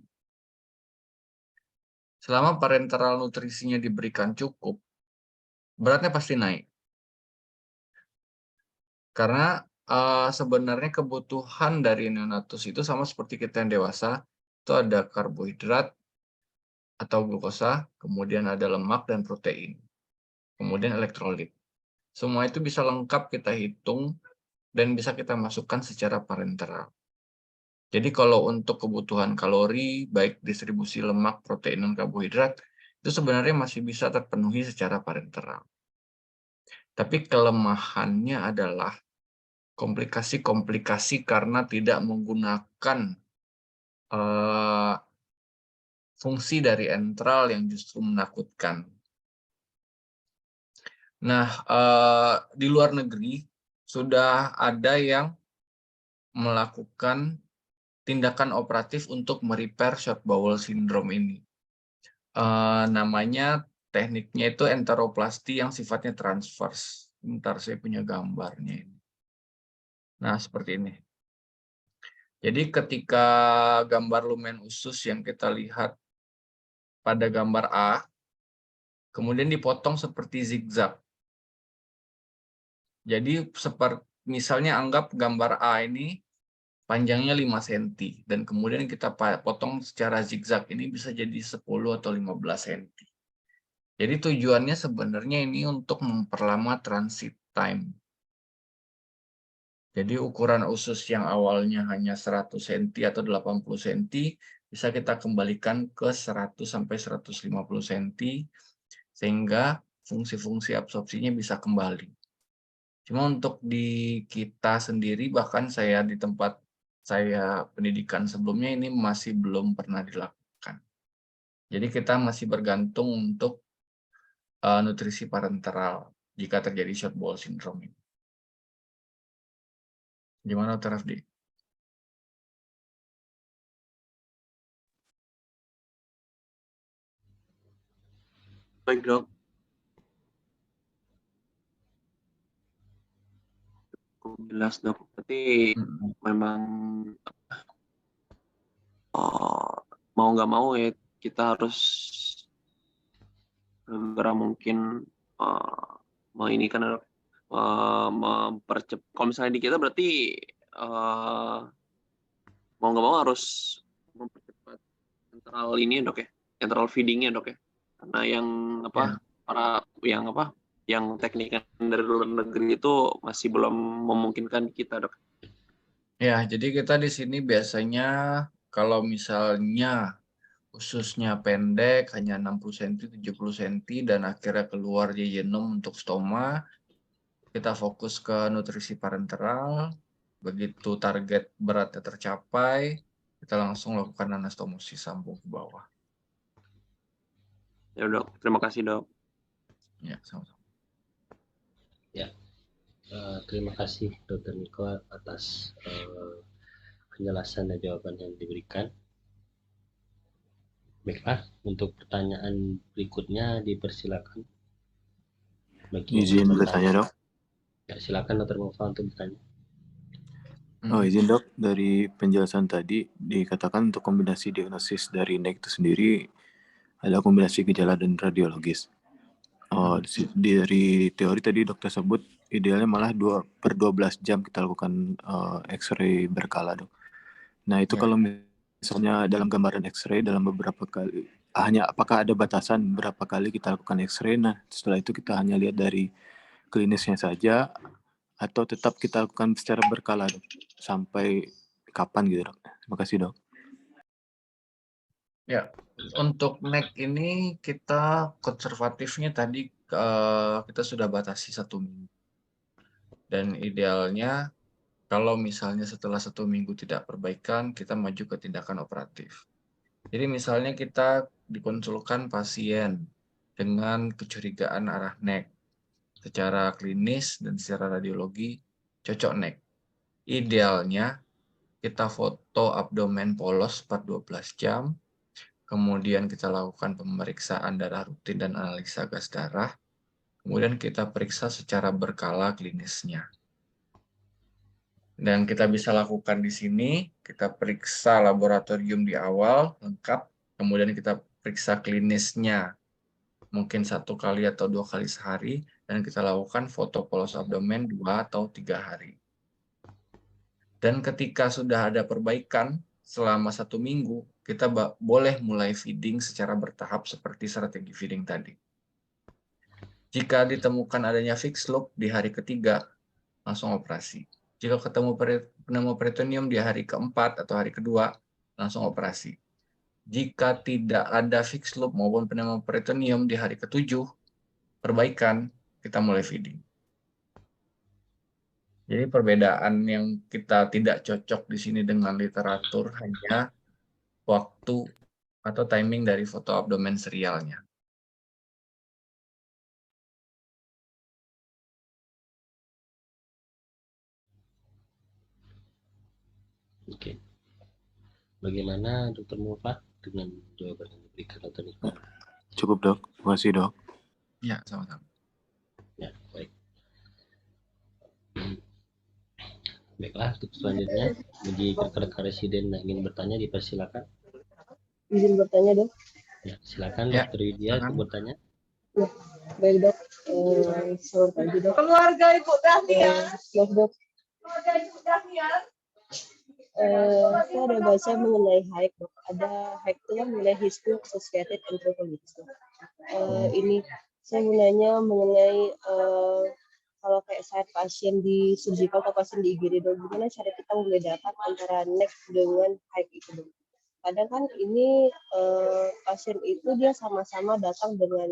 Selama parenteral nutrisinya diberikan cukup, beratnya pasti naik. Karena sebenarnya kebutuhan dari neonatus itu sama seperti kita yang dewasa, itu ada karbohidrat atau glukosa, kemudian ada lemak dan protein, kemudian elektrolit. Semua itu bisa lengkap kita hitung dan bisa kita masukkan secara parenteral. Jadi kalau untuk kebutuhan kalori, baik distribusi lemak, protein, dan karbohidrat, itu sebenarnya masih bisa terpenuhi secara parenteral. Tapi kelemahannya adalah komplikasi-komplikasi karena tidak menggunakan fungsi dari entral yang justru menakutkan. Nah, di luar negeri sudah ada yang melakukan tindakan operatif untuk merepair short bowel syndrome ini. Namanya tekniknya itu enteroplasti yang sifatnya transvers. Bentar, saya punya gambarnya ini. Nah, seperti ini. Jadi ketika gambar lumen usus yang kita lihat pada gambar A, kemudian dipotong seperti zigzag. Jadi seperti misalnya anggap gambar A ini panjangnya 5 cm dan kemudian kita potong secara zigzag, ini bisa jadi 10 atau 15 cm. Jadi tujuannya sebenarnya ini untuk memperlama transit time. Jadi ukuran usus yang awalnya hanya 100 cm atau 80 cm bisa kita kembalikan ke 100 sampai 150 cm sehingga fungsi-fungsi absorpsinya bisa kembali. Cuma untuk di kita sendiri, bahkan saya di tempat saya pendidikan sebelumnya ini masih belum pernah dilakukan. Jadi kita masih bergantung untuk nutrisi parenteral jika terjadi short bowel syndrome ini. Gimana Dr. Rafdi? Baik dok. Jelas dok. Berarti memang mau nggak mau ya kita harus segera mungkin kan mempercepat. Kalau misalnya di kita berarti mau nggak mau harus mempercepat enteral ini ya dok ya, enteral feedingnya dok ya, karena yang yang teknik dari luar negeri itu masih belum memungkinkan kita dok. Ya, jadi kita di sini biasanya kalau misalnya ususnya pendek, hanya 60 cm, 70 cm, dan akhirnya keluar jejunum untuk stoma, kita fokus ke nutrisi parenteral. Begitu target beratnya tercapai, kita langsung lakukan anastomosis sambung ke bawah. Ya dok, terima kasih dok. Ya, sama-sama. Ya, terima kasih Dr. Niko atas penjelasan dan jawaban yang diberikan. Baiklah, untuk pertanyaan berikutnya dipersilakan. Izin bertanya dok. Ya, silakan Dr. Mufa untuk bertanya. Oh izin dok, dari penjelasan tadi dikatakan untuk kombinasi diagnosis dari NEC itu sendiri ada kombinasi gejala dan radiologis. Dari teori tadi dokter sebut idealnya malah 2/12 jam kita lakukan X-ray berkala dok. Nah itu kalau misalnya dalam gambaran X-ray dalam beberapa kali, apakah ada batasan berapa kali kita lakukan X-ray? Nah setelah itu kita hanya lihat dari klinisnya saja atau tetap kita lakukan secara berkala dok? Sampai kapan gitu dok? Terima kasih dok. Ya, untuk NEC ini kita konservatifnya tadi kita sudah batasi 1 minggu. Dan idealnya kalau misalnya setelah 1 minggu tidak perbaikan, kita maju ke tindakan operatif. Jadi misalnya kita dikonsulkan pasien dengan kecurigaan arah NEC. Secara klinis dan secara radiologi cocok NEC. Idealnya kita foto abdomen polos 4-12 jam, kemudian kita lakukan pemeriksaan darah rutin dan analisa gas darah, kemudian kita periksa secara berkala klinisnya. Dan kita bisa lakukan di sini, kita periksa laboratorium di awal, lengkap, kemudian kita periksa klinisnya, mungkin 1 kali atau 2 kali sehari, dan kita lakukan foto polos abdomen 2 atau 3 hari. Dan ketika sudah ada perbaikan selama 1 minggu, kita boleh mulai feeding secara bertahap seperti strategi feeding tadi. Jika ditemukan adanya fixed loop di hari ketiga, langsung operasi. Jika ketemu pneumoperitoneum di hari keempat atau hari kedua, langsung operasi. Jika tidak ada fixed loop maupun pneumoperitoneum di hari ke-7, perbaikan, kita mulai feeding. Jadi perbedaan yang kita tidak cocok di sini dengan literatur hanya waktu atau timing dari foto abdomen serialnya. Oke. Bagaimana Dr. Mufa dengan jawaban yang diberikan Dr. Niko? Cukup dok, terima kasih dok. Ya, sama-sama. Ya, baik. Baiklah, untuk selanjutnya, bagi rekan-rekan residen yang ingin bertanya, dipersilakan. Izin bertanya dok. Ya, silakan Ya, Dr. Widya untuk bertanya. Ya, baik dok. Selamat pagi dok. Keluarga Ibu Dahlia. Maaf dok. Keluarga Ibu Dahlia. Saya ada baca mengenai HAIK, dok. Ada HAIK itu kan mengenai History Associated Anthropology. Ini saya mau nanya mengenai kalau kayak saat pasien di surgical atau pasien di IGD, dok, gimana cara kita membedakan antara NEC dengan HAIK itu, dok? Kadang kan ini pasien itu dia sama-sama datang dengan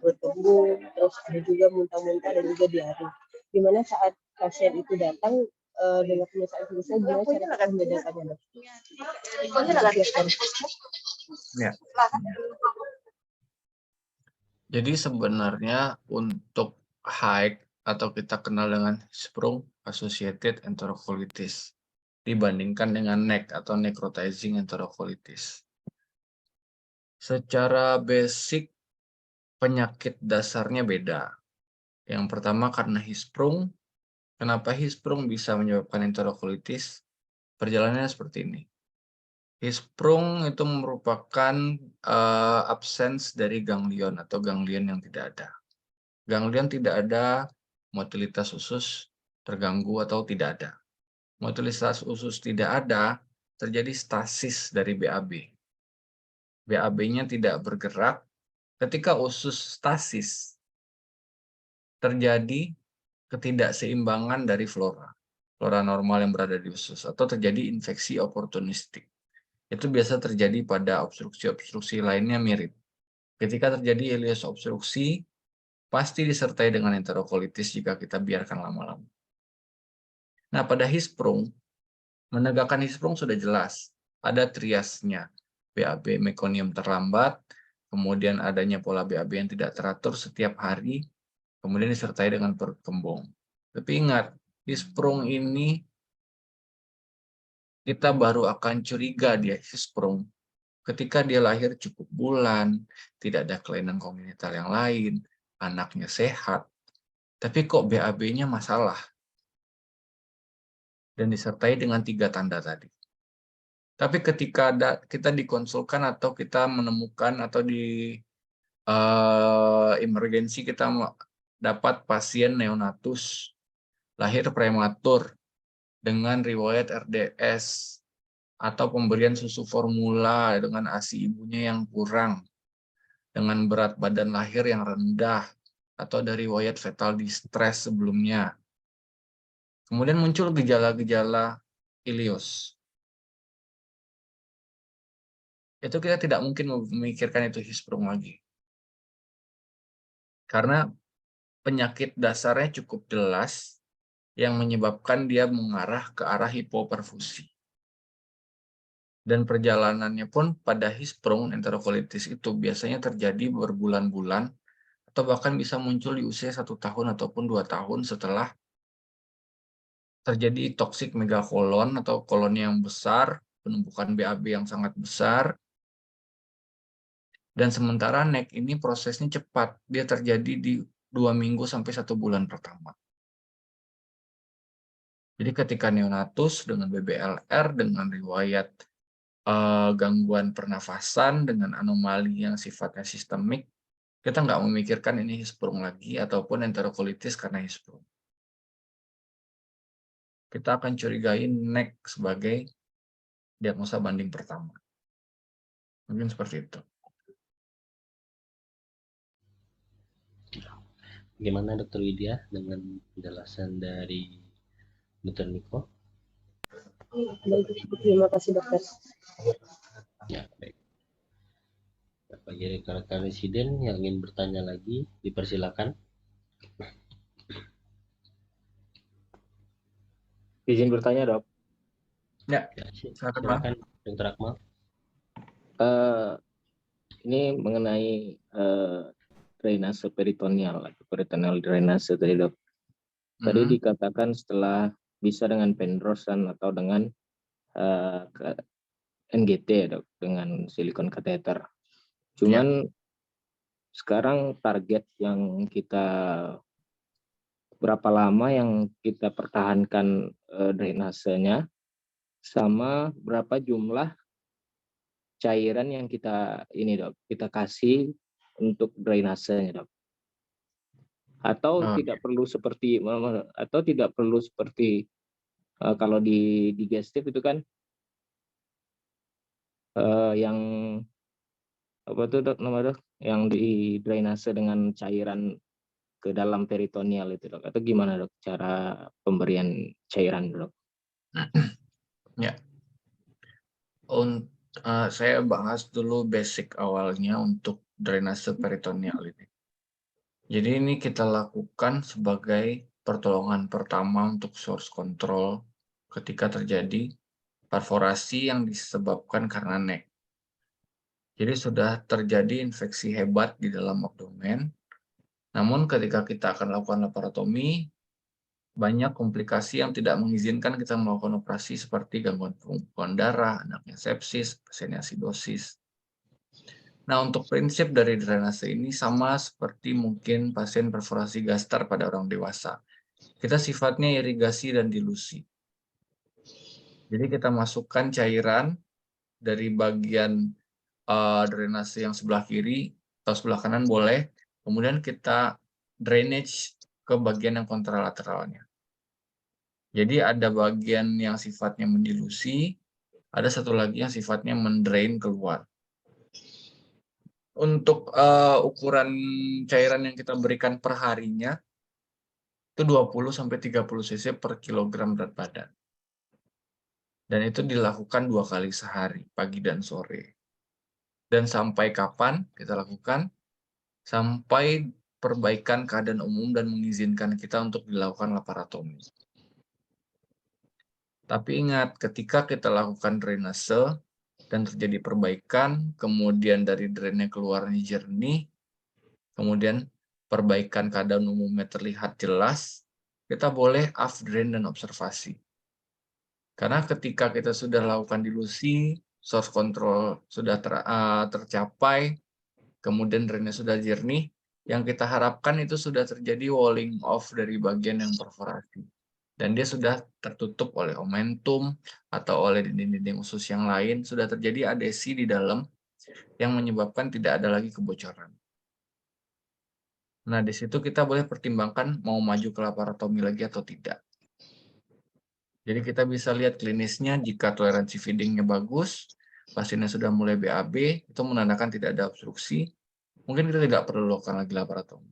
perut kembung, terus ada juga muntah-muntah dan juga diare. Gimana saat pasien itu datang dengan penyelesaian klinisnya, gimana cara kita membedakannya, dok? Ya. Jadi sebenarnya untuk HAIK atau kita kenal dengan Hirsprung Associated Enterocolitis dibandingkan dengan NEC atau Necrotizing Enterocolitis. Secara basic penyakit dasarnya beda. Yang pertama karena Hirsprung. Kenapa Hirsprung bisa menyebabkan enterocolitis? Perjalanannya seperti ini. Hirsprung itu merupakan absence dari ganglion atau ganglion yang tidak ada. Ganglion tidak ada, motilitas usus terganggu atau tidak ada. Motilitas usus tidak ada, terjadi stasis dari BAB. BAB-nya tidak bergerak. Ketika usus stasis, terjadi ketidakseimbangan dari flora normal yang berada di usus, atau terjadi infeksi oportunistik. Itu biasa terjadi pada obstruksi-obstruksi lainnya mirip. Ketika terjadi ileus obstruksi, pasti disertai dengan enterocolitis jika kita biarkan lama-lama. Nah, pada Hirsprung, menegakkan Hirsprung sudah jelas. Ada triasnya, BAB mekonium terlambat, kemudian adanya pola BAB yang tidak teratur setiap hari, kemudian disertai dengan perut kembung. Tapi ingat, Hirsprung ini kita baru akan curiga dia Hirsprung ketika dia lahir cukup bulan, tidak ada kelainan kongenital yang lain, anaknya sehat, tapi kok BAB-nya masalah. Dan disertai dengan 3 tanda tadi. Tapi ketika kita dikonsulkan atau kita menemukan atau di emergensi kita dapat pasien neonatus lahir prematur dengan riwayat RDS atau pemberian susu formula dengan ASI ibunya yang kurang, dengan berat badan lahir yang rendah, atau dari riwayat fetal distress sebelumnya. Kemudian muncul gejala-gejala ileus. Itu kita tidak mungkin memikirkan itu Hirsprung lagi. Karena penyakit dasarnya cukup jelas yang menyebabkan dia mengarah ke arah hipoperfusi. Dan perjalanannya pun pada Hirsprung enterocolitis itu biasanya terjadi berbulan-bulan atau bahkan bisa muncul di usia 1 tahun ataupun 2 tahun setelah terjadi toksik megakolon atau kolon yang besar, penumpukan BAB yang sangat besar. Dan sementara NEC ini prosesnya cepat, dia terjadi di 2 minggu sampai 1 bulan pertama. Jadi ketika neonatus dengan BBLR, dengan riwayat gangguan pernafasan, dengan anomali yang sifatnya sistemik, kita nggak memikirkan ini Hirsprung lagi ataupun enterocolitis karena Hirsprung. Kita akan curigai NEC sebagai diagnosa banding pertama. Mungkin seperti itu. Gimana Dr. Widya dengan penjelasan dari Dr. Niko? Baik, terima kasih, dokter. Ya, baik. Bagi rekan-rekan residen yang ingin bertanya lagi, dipersilakan. Izin bertanya, Dok. Ya, silakan Dr. Akmal. Ini mengenai drainase peritoneal atau peritoneal drainase tadi, Dok. Tadi dikatakan setelah bisa dengan Penrosan atau dengan NGT, Dok, dengan silikon kateter. Cuman sekarang target yang kita berapa lama yang kita pertahankan drainasenya, sama berapa jumlah cairan yang kita ini, Dok, kita kasih untuk drainasenya, Dok. Atau tidak perlu seperti Kalau di digestif itu kan yang apa tuh dok nama dok, yang di drainase dengan cairan ke dalam peritoneal itu dok, atau gimana dok cara pemberian cairan dok? Ya, saya bahas dulu basic awalnya untuk drainase peritoneal ini. Jadi ini kita lakukan sebagai pertolongan pertama untuk source control ketika terjadi perforasi yang disebabkan karena NEC. Jadi sudah terjadi infeksi hebat di dalam abdomen. Namun ketika kita akan lakukan laparotomi, banyak komplikasi yang tidak mengizinkan kita melakukan operasi seperti gangguan pengumpulan darah, anaknya sepsis, pasiennya asidosis. Nah, untuk prinsip dari drainase ini sama seperti mungkin pasien perforasi gaster pada orang dewasa. Kita sifatnya irigasi dan dilusi. Jadi kita masukkan cairan dari bagian drainase yang sebelah kiri atau sebelah kanan boleh, kemudian kita drainage ke bagian yang kontralateralnya. Jadi ada bagian yang sifatnya mendilusi, ada satu lagi yang sifatnya mendrain keluar. Untuk ukuran cairan yang kita berikan per harinya itu 20-30 cc per kilogram berat badan. Dan itu dilakukan 2 kali sehari, pagi dan sore. Dan sampai kapan kita lakukan? Sampai perbaikan keadaan umum dan mengizinkan kita untuk dilakukan laparotomi. Tapi ingat, ketika kita lakukan drainase dan terjadi perbaikan, kemudian dari drainnya keluarnya jernih, kemudian perbaikan keadaan umumnya terlihat jelas, kita boleh off drain dan observasi. Karena ketika kita sudah lakukan dilusi, source control sudah tercapai, kemudian drainnya sudah jernih, yang kita harapkan itu sudah terjadi walling off dari bagian yang perforasi. Dan dia sudah tertutup oleh omentum atau oleh dinding-dinding usus yang lain, sudah terjadi adesi di dalam yang menyebabkan tidak ada lagi kebocoran. Nah, di situ kita boleh pertimbangkan mau maju ke laparotomi lagi atau tidak. Jadi kita bisa lihat klinisnya, jika toleransi feedingnya bagus, pasiennya sudah mulai BAB, itu menandakan tidak ada obstruksi, mungkin kita tidak perlu lakukan lagi laparotomi.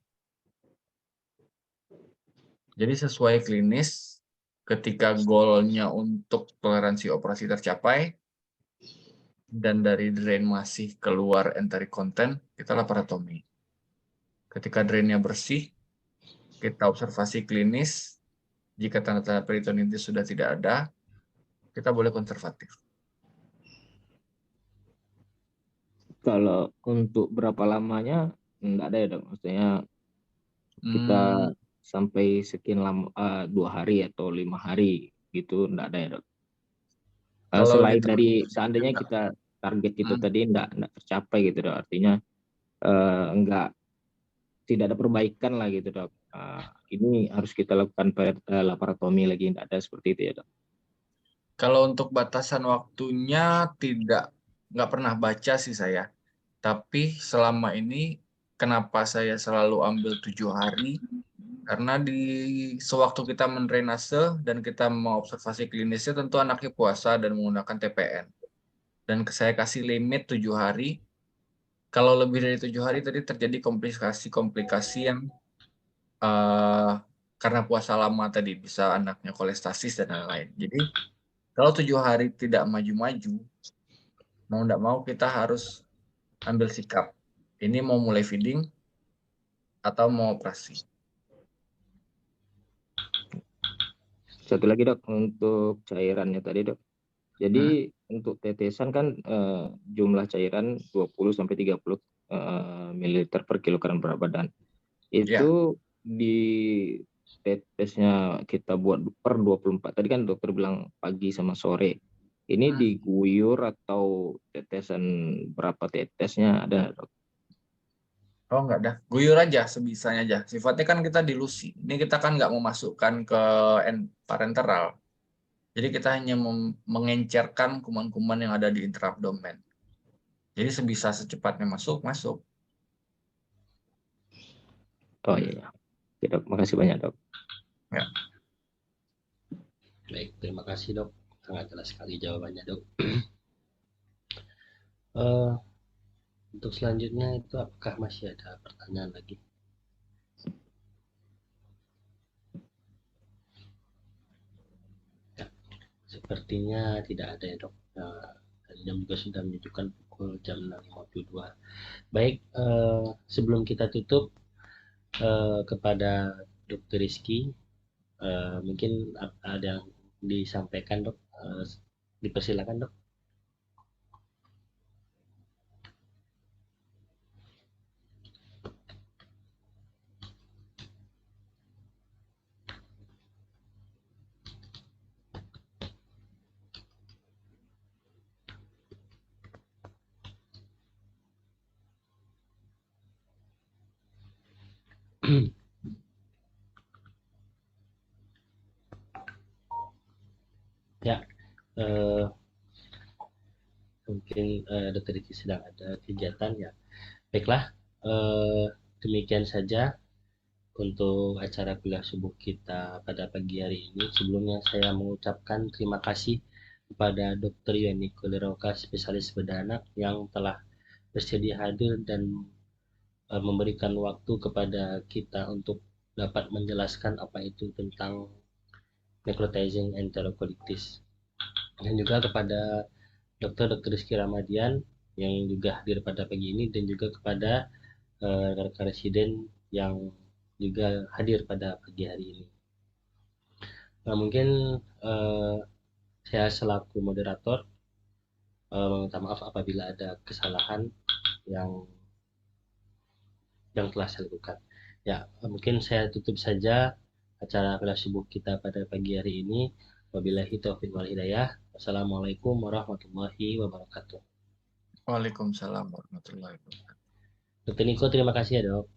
Jadi sesuai klinis, ketika goalnya untuk toleransi operasi tercapai, dan dari drain masih keluar enteric content, kita laparotomi. Ketika drainnya bersih, kita observasi klinis, jika tanda-tanda peritonitis sudah tidak ada, kita boleh konservatif. Kalau untuk berapa lamanya enggak ada ya dok, maksudnya kita sampai sekian lama 2 hari atau 5 hari gitu enggak ada ya dok. Selain dari seandainya kita target itu tadi enggak tercapai gitu dok, artinya tidak ada perbaikan lah gitu dok. Ini harus kita lakukan laparotomi lagi, enggak ada seperti itu ya dok. Kalau untuk batasan waktunya nggak pernah baca sih saya. Tapi selama ini kenapa saya selalu ambil 7 hari? Karena sewaktu kita mendrainase dan kita mau observasi klinisnya, tentu anaknya puasa dan menggunakan TPN. Dan saya kasih limit 7 hari. Kalau lebih dari 7 hari tadi terjadi komplikasi yang karena puasa lama tadi, bisa anaknya kolestasis dan lain-lain. Jadi kalau 7 hari tidak maju-maju, mau tidak mau kita harus ambil sikap. Ini mau mulai feeding atau mau operasi. Satu lagi dok, untuk cairannya tadi dok. Jadi untuk tetesan kan jumlah cairan 20-30 ml per kilogram berat badan. Itu di tetesnya kita buat per 24. Tadi kan dokter bilang pagi sama sore. Ini diguyur atau tetesan berapa tetesnya ada dok? Oh enggak dah, guyur aja sebisanya aja. Sifatnya kan kita dilusi. Ini kita kan nggak memasukkan ke parenteral. Jadi kita hanya mengencerkan kuman-kuman yang ada di intraabdomen. Jadi sebisa secepatnya masuk. Oh iya. Oke, dok, makasih banyak dok. Ya. Baik, terima kasih dok. Sangat jelas sekali jawabannya dok. Untuk selanjutnya itu apakah masih ada pertanyaan lagi? Ya, sepertinya tidak ada ya dok. Jam juga sudah menunjukkan pukul jam 6.52. Baik, sebelum kita tutup, kepada Dr. Rizky, mungkin ada yang disampaikan dok, dipersilakan dok. Ya, mungkin Dr. Rizky sedang ada kegiatan ya. Baiklah, demikian saja untuk acara kuliah subuh kita pada pagi hari ini. Sebelumnya saya mengucapkan terima kasih kepada Dr. Yeni Kuliroka, spesialis bedah anak yang telah bersedia hadir dan memberikan waktu kepada kita untuk dapat menjelaskan apa itu tentang necrotizing enterocolitis. Dan juga kepada Dr. Rizky Ramadian yang juga hadir pada pagi ini, dan juga kepada rekan residen yang juga hadir pada pagi hari ini. Nah, mungkin saya selaku moderator meminta maaf apabila ada kesalahan yang telah saya lakukan. Ya, mungkin saya tutup saja acara kelas subuh kita pada pagi hari ini. Wabillahi taufiq wal hidayah. Wassalamualaikum warahmatullahi wabarakatuh. Waalaikumsalam warahmatullahi wabarakatuh. Dr. Niko, terima kasih ya dok.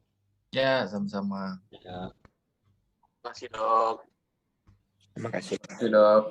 Ya, sama-sama. Ya. Terima kasih dok. Terima kasih. Terima kasih, Dok.